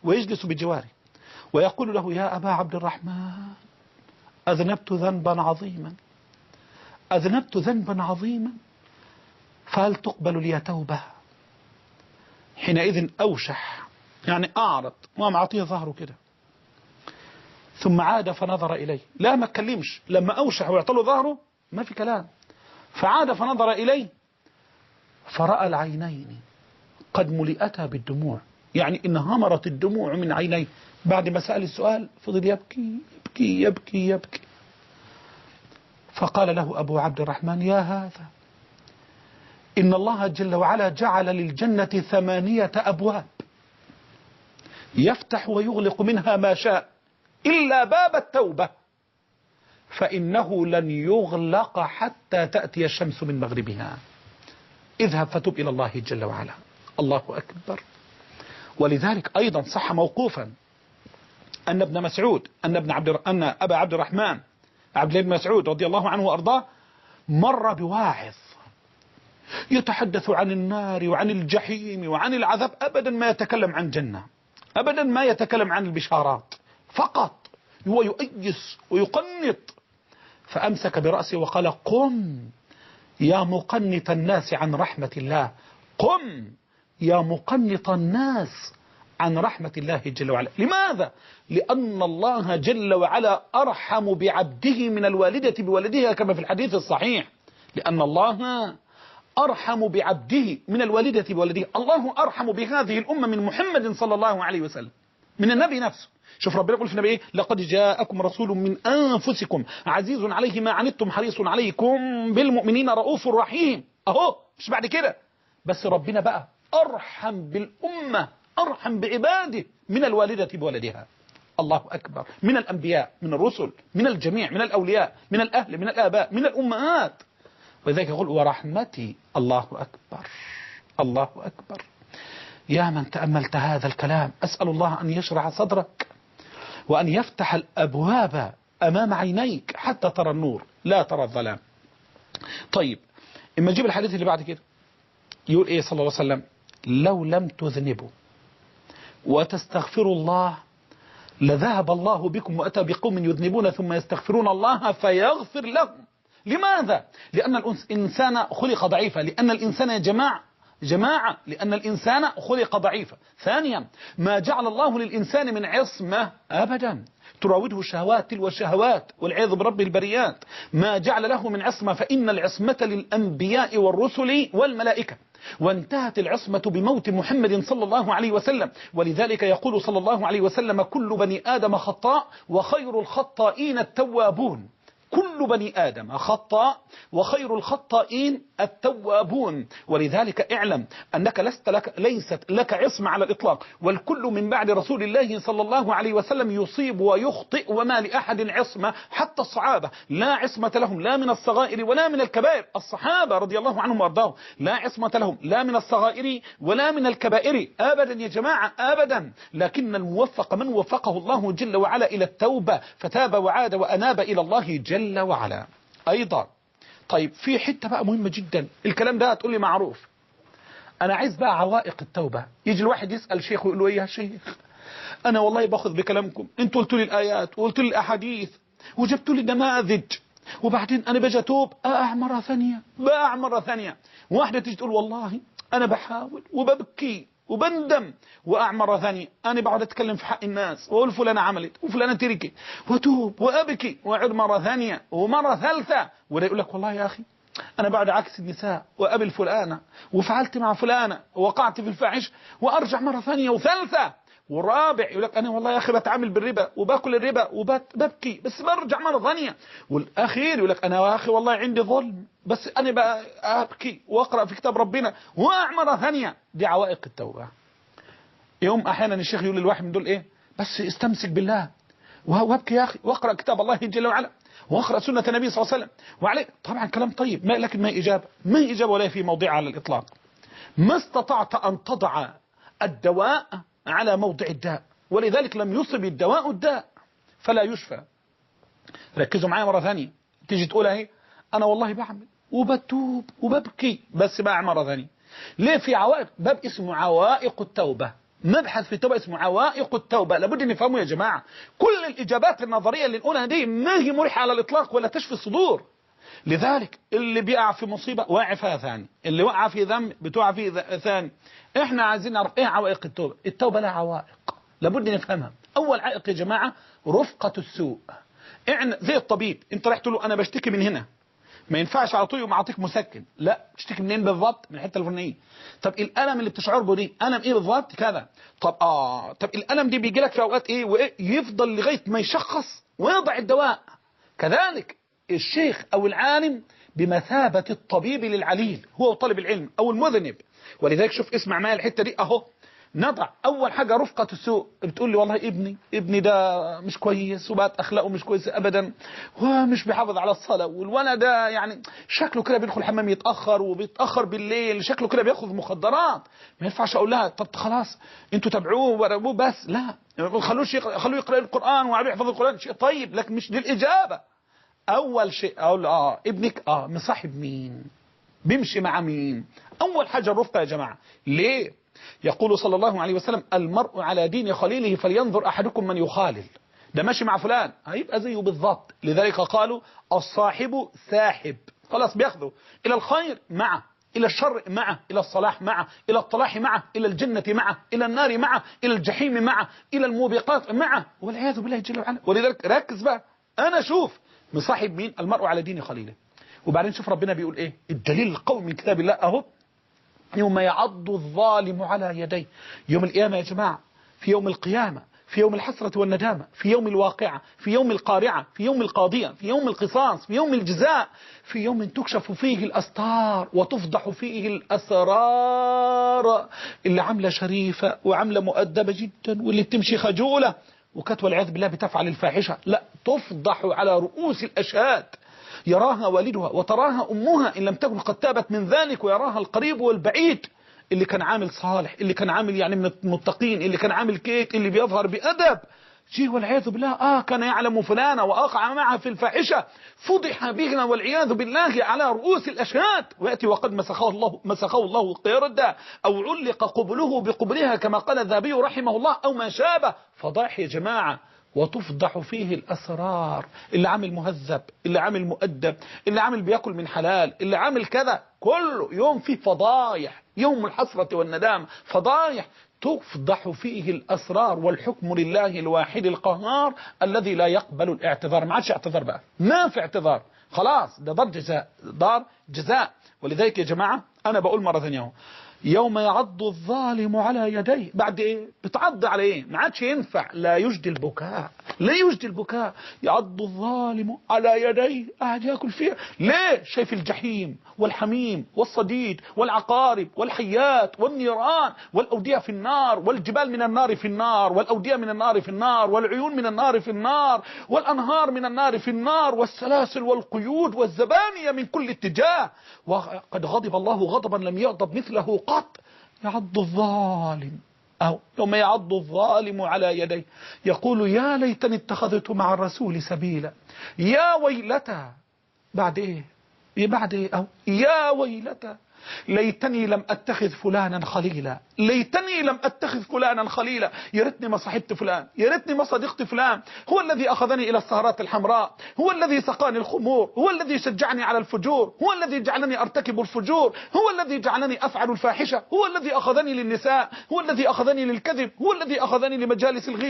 ويجلس بجواره ويقول له: يا أبا عبد الرحمن، أذنبت ذنبا عظيما، أذنبت ذنبا عظيما، فهل تقبل لي توبة؟ حينئذ أوشح، يعني أعرض، وقام عطيه ظهره كده، ثم عاد فنظر إليه. لا ما اتكلمش، لما أوشح ويعطله ظهره ما في كلام. فعاد فنظر إليه فرأى العينين قد ملئتا بالدموع، يعني انهمرت الدموع من عينيه. بعد ما سأل السؤال فضل يبكي يبكي يبكي يبكي. فقال له أبو عبد الرحمن: يا هذا، إن الله جل وعلا جعل للجنة 8 أبواب يفتح ويغلق منها ما شاء إلا باب التوبة، فإنه لن يغلق حتى تأتي الشمس من مغربها. اذهب فتب إلى الله جل وعلا. الله أكبر. ولذلك أيضا صح موقوفا أن ابن مسعود أن أبا عبد الرحمن عبد الله بن مسعود رضي الله عنه وأرضاه مر بواعظ يتحدث عن النار وعن الجحيم وعن العذاب، أبدا ما يتكلم عن جنة، أبدا ما يتكلم عن البشارات، فقط هو يؤيس ويقنط. فأمسك برأسه وقال: قم يا مقنط الناس عن رحمة الله، قم يا مقنط الناس عن رحمة الله جل وعلا. لماذا؟ لأن الله جل وعلا أرحم بعبده من الوالدة بولدها، كما في الحديث الصحيح. لأن الله أرحم بعبده من الوالدة بولدها. الله أرحم بهذه الأمة من محمد صلى الله عليه وسلم، من النبي نفسه. شوف ربنا يقول في النبي إيه؟ لقد جاءكم رسول من أنفسكم عزيز عليه ما عنتم حريص عليكم بالمؤمنين رؤوف رحيم. أهو مش بعد كده بس، ربنا بقى أرحم بالأمة، أرحم بعباده من الوالدة بولدها. الله أكبر. من الأنبياء، من الرسل، من الجميع، من الأولياء، من الأهل، من الآباء، من الأمهات. ولذلك يقول: ورحمتي. الله أكبر، الله أكبر. يا من تأملت هذا الكلام، أسأل الله أن يشرح صدرك وأن يفتح الأبواب أمام عينيك حتى ترى النور لا ترى الظلام. طيب، إما نجيب الحديث اللي بعد كده، يقول إيه صلى الله عليه وسلم: لو لم تذنبوا وتستغفروا الله لذهب الله بكم وأتى بقوم يذنبون ثم يستغفرون الله فيغفر لهم. لماذا؟ لأن الإنسان خلق ضعيفا، لأن الإنسان يا جماعة لأن الإنسان خلق ضعيفا. ثانيا، ما جعل الله للإنسان من عصمة أبدا تراوده الشهوات تلو الشهوات والعياذ برب البريات. ما جعل له من عصمة، فإن العصمة للأنبياء والرسل والملائكة، وانتهت العصمة بموت محمد صلى الله عليه وسلم. ولذلك يقول صلى الله عليه وسلم: كل بني آدم خطاء وخير الخطائين التوابون. كل بني آدم خطاء وخير الخطائين التوابون. ولذلك اعلم أنك ليست لك عصمة على الإطلاق، والكل من بعد رسول الله صلى الله عليه وسلم يصيب ويخطئ، وما لأحد عصمة، حتى الصحابة لا عصمة لهم لا من الصغائر ولا من الكبائر. الصحابة رضي الله عنهم وارضاهم لا عصمة لهم لا من الصغائر ولا من الكبائر أبدا يا جماعة، أبدا. لكن الموفق من وفقه الله جل وعلا إلى التوبة فتاب وعاد وأناب إلى الله جل وعلا أيضا. طيب، في حتة بقى مهمة جدا، الكلام ده هتقول لي معروف، أنا عايز بقى عوائق التوبة. يجي الواحد يسأل شيخ ويقول له: إيه يا شيخ، أنا والله باخذ بكلامكم، أنتوا قلتوا لي الآيات وقلتوا لي الأحاديث وجبتوا لي نماذج، وبعدين أنا باجي أتوب أقع مرة ثانية، بقع مرة ثانية. واحدة تيجي تقول: والله أنا بحاول وببكي وبندم وأقع مرة ثانية، أنا بقعد أتكلم في حق الناس وأقول فلانة عملت وفلانة تركت وأتوب وأبكي وأعود مرة ثانية ومرة ثالثة. ولا يقول لك: والله يا أخي أنا بعد عكس النساء وقابل فلانة وفعلت مع فلانة ووقعت في الفاحش وأرجع مرة ثانية وثالثة والرابع. يقول لك: أنا والله يا أخي بتعامل بالربا وباكل الربا وببكي بس برجع مرة ثانية. والأخير يقول لك: أنا يا أخي والله عندي ظلم بس أنا بقى أبكي وأقرأ في كتاب ربنا وأقع مرة ثانية. دي عوائق التوبة. يوم أحيانا الشيخ يقول للواحد من دول: إيه بس استمسك بالله وابكي يا أخي وأقرأ كتاب الله جل وعلا واقرأ سنة النبي صلى الله عليه وسلم وعليه. طبعا كلام طيب، لكن ما إجابة، ما إجابة ولا في موضع على الإطلاق. ما استطعت أن تضع الدواء على موضع الداء، ولذلك لم يصب الدواء الداء فلا يشفى. ركزوا معايا مرة ثانية. تيجي تقول: اهي أنا والله بعمل وبتوب وببكي بس بقع مرة ثانية. ليه؟ في عوائق، باب اسمه عوائق التوبة. مبحث في التوبة اسمه عوائق التوبة، لابد ان نفهمه يا جماعة. كل الإجابات النظرية اللي نقولها دي ما هي مريحة على الإطلاق ولا تشفي الصدور. لذلك اللي بيقع في مصيبة واقع فيها ثاني، اللي وقع في ذنب بتوقع فيه ثاني. احنا عايزين نعرف ايه عوائق التوبة. التوبة لها عوائق لابد نفهمها. أول عائق يا جماعة رفقة السوء. زي الطبيب، انت رحت له انا بشتكي من هنا، ما ينفعش على طول يقوم اعطيك مسكن، لا تشتكي منين بالضبط؟ من الحته الفلانيه. طب الالم اللي بتشعر به دي الم ايه بالضبط؟ كذا. طب الالم دي بيجي لك في اوقات ايه وايه؟ يفضل لغايه ما يشخص ويضع الدواء. كذلك الشيخ او العالم بمثابه الطبيب للعليل، هو طالب العلم او المذنب. ولذلك شوف اسمع معايا الحته دي اهو. نضع اول حاجه رفقه السوء. بتقول لي والله ابني ده مش كويس وبقت اخلاقه مش كويسه ابدا ومش بيحافظ على الصلاه، والولد ده يعني شكله كده بيدخل الحمام يتاخر وبيتاخر بالليل، شكله كده بياخذ مخدرات. ما ينفعش اقول لها طب خلاص انتوا تابعوه وراقبوه بس، لا خلوه يقرا القران وعليه يحفظ القران، شيء طيب لكن مش دي الاجابه. اول شيء اقول له ابنك مصاحب مين؟ بيمشي مع مين؟ اول حاجه الرفقه يا جماعه. ليه؟ يقول صلى الله عليه وسلم المرء على دين خليله فلينظر أحدكم من يخالل. ده ماشي مع فلان هيبقى زيه بالضبط. لذلك قالوا الصاحب ساحب، خلاص بياخذه إلى الخير معه، إلى الشر معه، إلى الصلاح معه، إلى الطلاح معه، إلى الجنة معه، إلى النار معه، إلى الجحيم معه، إلى الموبقات معه، والعياذ بالله جل وعلا. ولذلك ركز بقى، أنا شوف مصاحب مين؟ المرء على دين خليله. وبعدين شوف ربنا بيقول إيه؟ الدليل القوي من كتاب الله أهو. يوم يعض الظالم على يديه. يوم القيامة يا جماعة، في يوم القيامة، في يوم الحسرة والندامة، في يوم الواقعة، في يوم القارعة، في يوم القاضية، في يوم القصاص، في يوم الجزاء، في يوم تكشف فيه الأستار وتفضح فيه الأسرار. اللي عاملة شريفة وعاملة مؤدبة جدا واللي بتمشي خجولة وكانت والعياذ بالله بتفعل الفاحشة، لا تفضح على رؤوس الأشهاد. يراها والدها وتراها أمها إن لم تكن قد تابت من ذلك، ويراها القريب والبعيد. اللي كان عامل صالح، اللي كان عامل يعني من المتقين، اللي كان عامل كيك، اللي بيظهر بأدب، جي والعياذ بالله كان يعلم فلانة وأقع معها في الفاحشة، فضح بنا والعياذ بالله على رؤوس الأشهاد، ويأتي وقد مسخه الله قردة أو علق قبله بقبلها كما قال الذهبي رحمه الله أو ما شابه. فضاح يا جماعة، وتفضح فيه الأسرار. اللي عامل مهذب، اللي عامل مؤدب، اللي عامل بياكل من حلال، اللي عامل كذا، كله يوم فيه فضايح، يوم الحسرة والندامة فضايح تفضح فيه الأسرار. والحكم لله الواحد القهار الذي لا يقبل الاعتذار. ما عادش اعتذار بقى، ما في اعتذار، خلاص ده دار جزاء. ولذلك يا جماعة أنا بقول مرة ثانية، يوم يعض الظالم على يديه. بعد ايه؟ بتعض على ايه؟ ما عادش ينفع، لا يجدي البكاء، لا يجدي البكاء. يعض الظالم على يديه، قاعد ياكل فيها. ليه؟ شايف الجحيم والحميم والصديد والعقارب والحيات والنيران والأودية في النار، والجبال من النار في النار، والأودية من النار في النار، والعيون من النار في النار، والأنهار من النار في النار، والسلاسل والقيود والزبانية من كل اتجاه. وقد غضب الله غضبا لم يغضب مثله قط. يعض الظالم أو يوم يعض الظالم على يديه يقول يا ليتني اتخذت مع الرسول سبيلا، يا ويلتى. بعد ايه؟ بعد ايه؟ أو يا ويلتى ليتني لم اتخذ فلانا خليلا، ليتني لم اتخذ فلانا خليلا. يا ريتني ما صاحبت فلان، يا ريتني ما صديقت فلان. هو الذي اخذني الى السهرات الحمراء، هو الذي سقاني الخمور، هو الذي شجعني على الفجور، هو الذي جعلني ارتكب الفجور، هو الذي جعلني افعل الفاحشه، هو الذي اخذني للنساء، هو الذي اخذني للكذب، هو الذي اخذني لمجالس الغيبه.